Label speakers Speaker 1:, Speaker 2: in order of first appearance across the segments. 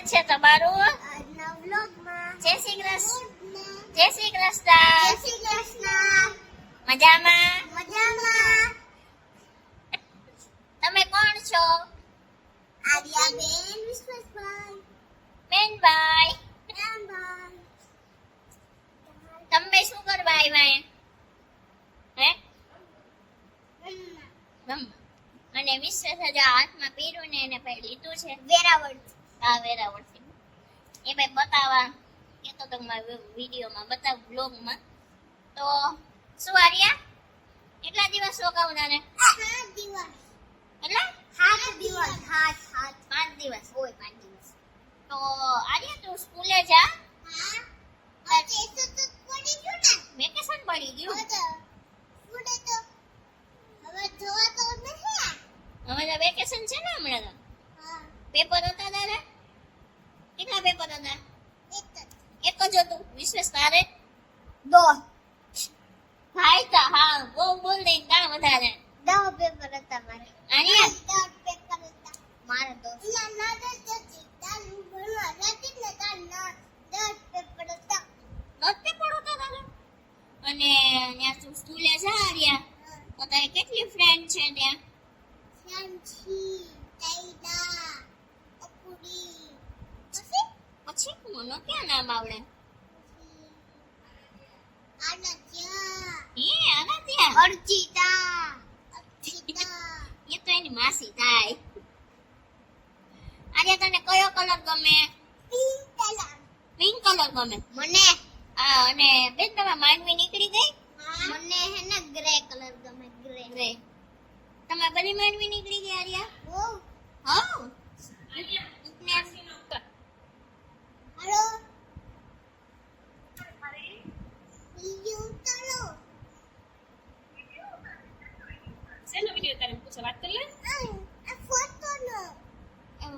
Speaker 1: સ્વાગત છે તમારું
Speaker 2: આજના વ્લોગમાં.
Speaker 1: જય શ્રી કૃષ્ણ.
Speaker 2: જય
Speaker 1: જય શ્રી કૃષ્ણ.
Speaker 2: શ્રી કૃષ્ણ.
Speaker 1: મજામાં?
Speaker 2: મજામાં.
Speaker 1: તમે કોણ છો?
Speaker 2: આર્યાબેન, વિશ્વાસભાઈ,
Speaker 1: બેનભાઈ.
Speaker 2: રામભાઈ.
Speaker 1: તમે શું કરવા આવ્યા? હે ગમ અને વિશ્વાસ હજુ હાથમાં પીરું ને એને ભાઈ લીધું છે
Speaker 2: વેરાવળ.
Speaker 1: આ વેરાવળ થી એ ભાઈ બતાવવા કેતો તો વિડીયોમાં બતાવ બ્લોગમાં. તો શું આર્યા કેટલા દિવસ રોકાવું તારે?
Speaker 2: 7 દિવસ.
Speaker 1: કેટલા?
Speaker 2: 7 દિવસ.
Speaker 1: 5 દિવસ હોય. 5 દિવસ. તો આર્યા તું સ્કૂલે જા.
Speaker 2: હા. આજે તો પડી ગયું ને.
Speaker 1: વેકેશન પડી ગયું.
Speaker 2: સ્કૂલે તો હવે જોવા તો નથી.
Speaker 1: હવે તો વેકેશન છે ને હમણાં તો.
Speaker 2: હા.
Speaker 1: પેપર હતા તારે? કેટલા પેપર હતા?
Speaker 2: એક
Speaker 1: એક જ હતું. વિશ્વાસ તારે?
Speaker 2: 2
Speaker 1: ભાઈ તા હા બહુ બોલ દે તા વધારે.
Speaker 2: 10 પેપર હતા મારે.
Speaker 1: આર્યા
Speaker 2: 10 પેપર હતા
Speaker 1: મારે તો
Speaker 2: ના ના તારું ભણવા નથી ને તાર 10 પેપર હતા.
Speaker 1: દસ પેપર હતા તારે. અને ત્યાં તું સ્કૂલે જા આર્યા તો તારે કેટલી ફ્રેન્ડ છે ત્યાં?
Speaker 2: શાંતિ, તૈડા, અપુડી,
Speaker 1: પછી મને ક્યાં નામ આવડે?
Speaker 2: આનંદ્યા,
Speaker 1: હે આના ત્યાં
Speaker 2: અર્ચિતા,
Speaker 1: એ તો એની માસી થાય. આજે તને કયો કલર ગમે?
Speaker 2: Pink colour.
Speaker 1: પિંક કલર ગમે.
Speaker 2: મને
Speaker 1: અને બેન તમે માંડવી નીકળી ગઈ?
Speaker 2: મને હે ને ગ્રે કલર ગમે.
Speaker 1: ગ્રે. તમે બધી માંડવી નીકળી ગઈ આર્યા?
Speaker 2: ઓ
Speaker 1: હા.
Speaker 2: હાલો બીજું ચાલો.
Speaker 3: શેનો વિડિયો તારે પૂછો વાત કરી લે.
Speaker 2: આ ફોટો નો
Speaker 1: એમ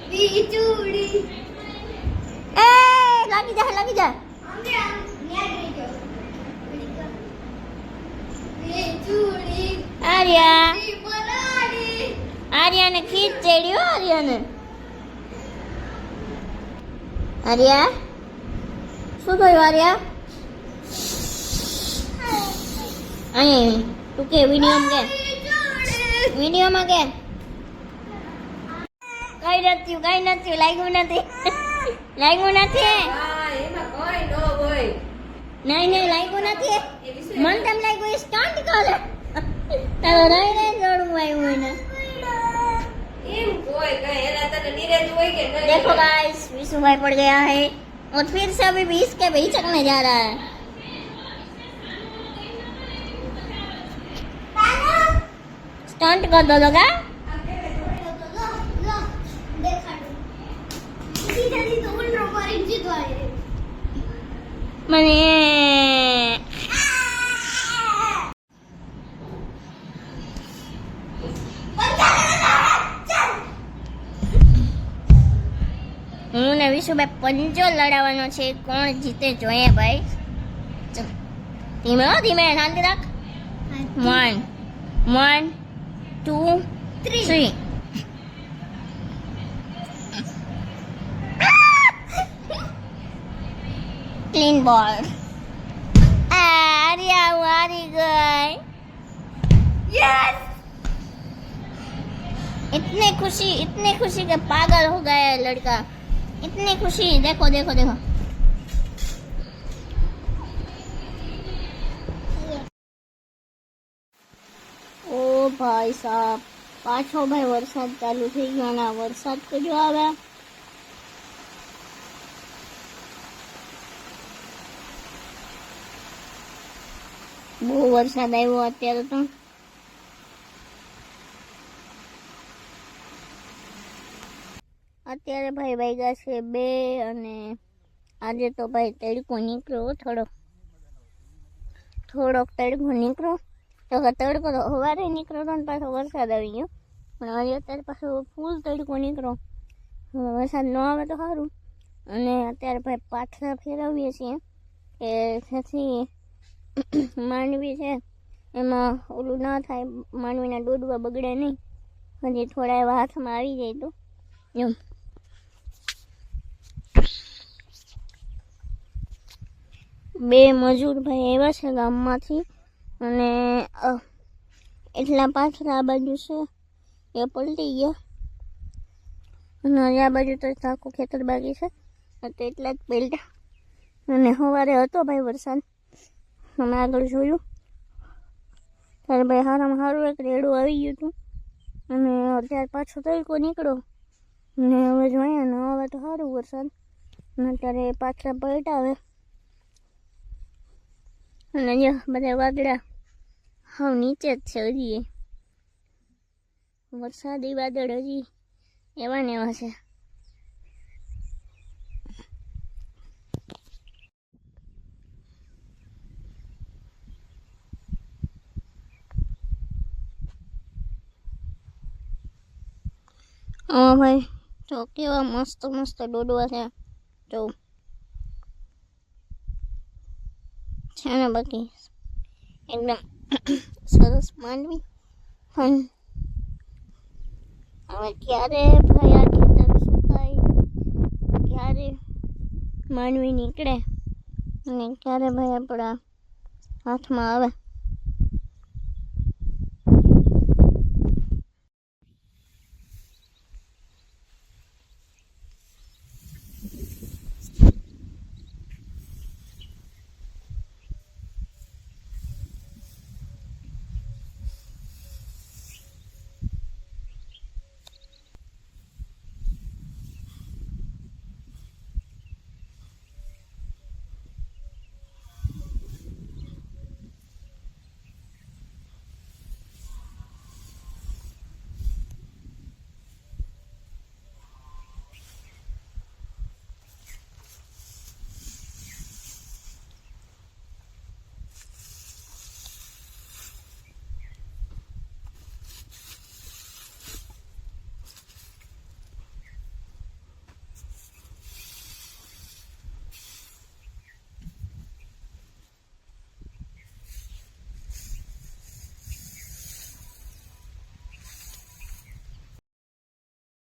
Speaker 2: બીજુડી.
Speaker 1: એ લાગી જા લાગી જા. આર્યા આર્યાને ખીચ ચડ્યો. આર્યાને આર્યા શું થયું? આર્યા અહીં તું કે વિડીયોમાં કે વિડીયોમાં કે કઈ નથી લાગ્યું નથી લાગ્યું નથી. નહીં લાગ્યું નથી. મન તેમ લાગ્યું સ્ટન્ટ કરે. તારો નહીં જોડવું આવ્યું એને. देखो गाइस विशु भाई पड़ गया है और फिर से अभी 20 के बीच चकने जा रहा है. स्टंट कर दो लोगा. મને હું ને વિશુભાઈ પંજો લડાવવાનો છે. કોણ જીતે જોઈએ ભાઈ. ચલ ધીમે ધીમે શાંતિ રાખ. 1 1 2 3 ક્લીન બોલ. આર્યા હું હારી ગઈ.
Speaker 2: यस
Speaker 1: इतनी खुशी के पागल हो गया है लड़का. इतनी खुशी. देखो देखो देखो. ओ भाई साहब पाछो भाई वरसाद चालू થઈ ગયો ને વરસાદ તો જો આવે. બહુ વરસાદ આવ્યો અત્યારે તો. અત્યારે ભાઈ વાગ્યા છે 2 અને આજે તો ભાઈ તડકો નીકળ્યો. થોડોક તડકો નીકળ્યો. તો તડકો તો સવારે નીકળ્યો તો પાછો વરસાદ આવી ગયો. પણ આજે અત્યારે પાછો ફૂલ તડકો નીકળ્યો. વરસાદ ન આવે તો સારું. અને અત્યારે ભાઈ પાછા ફેરવીએ છીએ કે જેથી માંડવી છે એમાં ઓલું ના થાય, માંડવીના ડોડવા બગડે નહીં. હજી થોડા એવા હાથમાં આવી જાય તો એમ. બે મજૂર ભાઈ આવ્યા છે ગામમાંથી અને એટલા પાછળ આ બાજુ છે એ પલટી ગયા અને આ બાજુ તો આખું ખેતર બાકી છે તો એટલા જ પલટા. અને સવારે હતો ભાઈ વરસાદ, અમે આગળ જોયું ત્યારે ભાઈ સારામાં સારું એક રેડું આવી ગયું હતું અને અત્યારે પાછો તડકો નીકળ્યો ને હવે જોઈએ ને હવે તો સારું વરસાદ અને અત્યારે પાછળ પલટા આવે અને બધા વાદળા હાવ નીચે જ છે. હજી વરસાદી વાદળ હજી એવા ને એવા છે. હા ભાઈ તો કેવા મસ્ત મસ્ત ડોડવા છે છે ને બાકી એકદમ સરસ માંડવી. પણ હવે ક્યારે ભાઈ આ ખેતર સુકાય, ક્યારે માંડવી નીકળે અને ક્યારે ભાઈ આપણા હાથમાં આવે